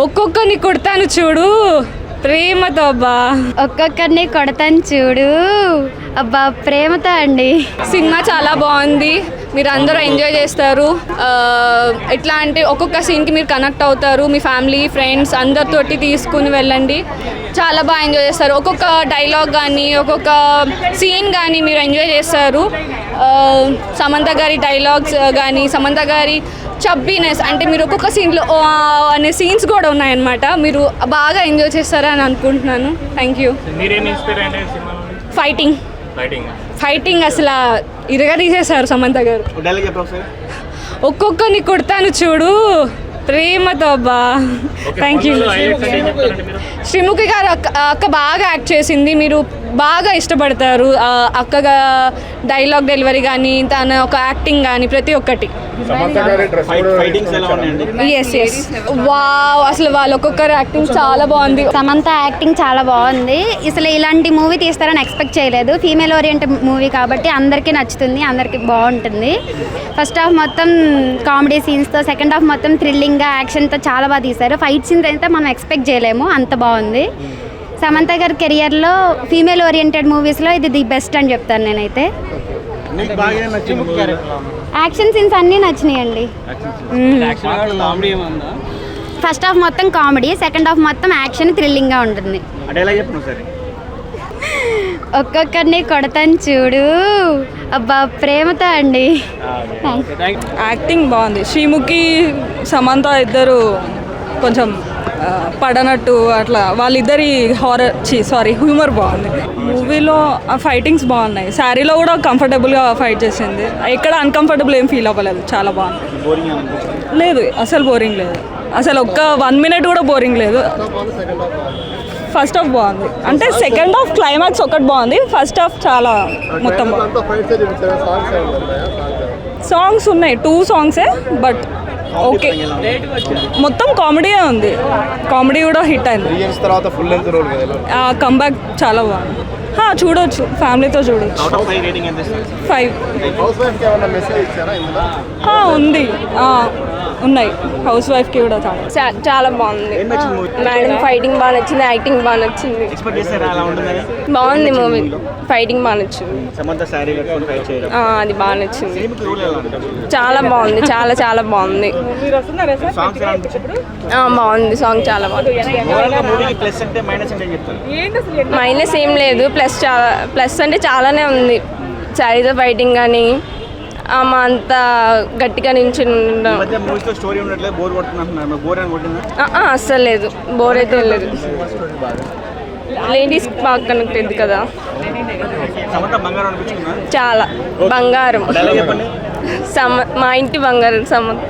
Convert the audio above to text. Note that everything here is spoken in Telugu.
ఒక్కొక్కరిని కొడతాను చూడు ప్రేమతో అబ్బా. ఒక్కొక్కరిని కొడతాను చూడు అబ్బా ప్రేమతో అండి. సినిమా చాలా బాగుంది, మీరు అందరూ ఎంజాయ్ చేస్తారు. ఎట్లా అంటే ఒక్కొక్క సీన్కి మీరు కనెక్ట్ అవుతారు, మీ ఫ్యామిలీ ఫ్రెండ్స్ అందరితోటి తీసుకుని వెళ్ళండి, చాలా బాగా ఎంజాయ్ చేస్తారు. ఒక్కొక్క డైలాగ్ కానీ ఒక్కొక్క సీన్ కానీ మీరు ఎంజాయ్ చేస్తారు. సమంత గారి డైలాగ్స్ కానీ సమంత గారి చబ్బీనెస్ అంటే మీరు ఒక్కొక్క సీన్లో అనే సీన్స్ కూడా ఉన్నాయన్నమాట, మీరు బాగా ఎంజాయ్ చేస్తారని అనుకుంటున్నాను. Thank you. ఫైటింగ్ అసలు ఇరగా తీసేశారు సమంత గారు. ఒక్కొక్కరిని కొడతాను చూడు ప్రేమతో అబ్బా. Thank you. శ్రీముఖి గారు అక్క బాగా యాక్ట్ చేసింది, మీరు బాగా ఇష్టపడతారు అక్కగా డైలాగ్ డెలివరీ కానీ తన ఒక యాక్టింగ్ కానీ ప్రతి ఒక్కటి. ఎస్ వావ్, అసలు వాళ్ళు ఒక్కొక్కరు యాక్టింగ్ చాలా బాగుంది. సమంత యాక్టింగ్ చాలా బాగుంది. అసలు ఇలాంటి మూవీ తీస్తారని ఎక్స్పెక్ట్ చేయలేదు. ఫీమేల్ ఓరియంటెడ్ మూవీ కాబట్టి అందరికీ నచ్చుతుంది, అందరికీ బాగుంటుంది. ఫస్ట్ హాఫ్ మొత్తం కామెడీ సీన్స్తో, సెకండ్ హాఫ్ మొత్తం థ్రిల్లింగ్గా యాక్షన్తో చాలా బాగా తీశారు. ఫైట్ సీన్స్ అయితే మనం ఎక్స్పెక్ట్ చేయలేము, అంత బాగుంది. సమంత గారి కెరియర్లో ఫీమేల్ ఓరియంటెడ్ మూవీస్లో ఇది ది బెస్ట్ అని చెప్తాను నేనైతే. యాక్షన్ సీన్స్ అన్నీ నచ్చినాయండి. ఫస్ట్ హాఫ్ మొత్తం కామెడీ, సెకండ్ హాఫ్ మొత్తం యాక్షన్ థ్రిల్లింగ్గా ఉంటుంది. ఒక్కొక్కరిని కొడతాను చూడు అబ్బా ప్రేమతో అండి. యాక్టింగ్ బాగుంది. శ్రీముఖి సమంత ఇద్దరు కొంచెం పడనట్టు అట్లా వాళ్ళిద్దరి హ్యూమర్ బాగుంది. మూవీలో ఫైటింగ్స్ బాగున్నాయి, శారీలో కూడా కంఫర్టబుల్గా ఫైట్ చేసింది, ఎక్కడ అన్కంఫర్టబుల్ ఏం ఫీల్ అవ్వలేదు, చాలా బాగుంది. లేదు అసలు బోరింగ్ లేదు, అసలు ఒక్క 1 minute కూడా బోరింగ్ లేదు. ఫస్ట్ హాఫ్ బాగుంది, అంటే సెకండ్ హాఫ్ క్లైమాక్స్ ఒకటి బాగుంది, ఫస్ట్ హాఫ్ చాలా మొత్తం సాంగ్స్ ఉన్నాయి, 2 songs బట్ ఓకే. మొత్తం కామెడీయే ఉంది, కామెడీ కూడా హిట్ అయింది. కంబ్యాక్ చాలా బాగుంది, చూడొచ్చు, ఫ్యామిలీతో చూడొచ్చు. 5 ఉంది, ఉన్నాయి. హౌస్ వైఫ్కి కూడా చాలా బాగుంది. మేడం ఫైటింగ్ బాగా నచ్చింది, యాక్టింగ్ బాగా నచ్చింది, బాగుంది మూవీ. ఫైటింగ్ బాగా నచ్చింది, అది బాగా నచ్చింది, చాలా బాగుంది, చాలా చాలా బాగుంది. బాగుంది, సాంగ్ చాలా బాగుంది. మైనస్ ఏం లేదు, ప్లస్ అంటే చాలానే ఉంది. శారీతో ఫైటింగ్ కానీ అంత గట్టిగా నుంచి అస్సలు లేదు, బోర్ అయితే లేదు. లేడీస్ బాగా కనెక్ట్ అయింది కదా, చాలా బంగారం. మా ఇంటి బంగారం సమంత.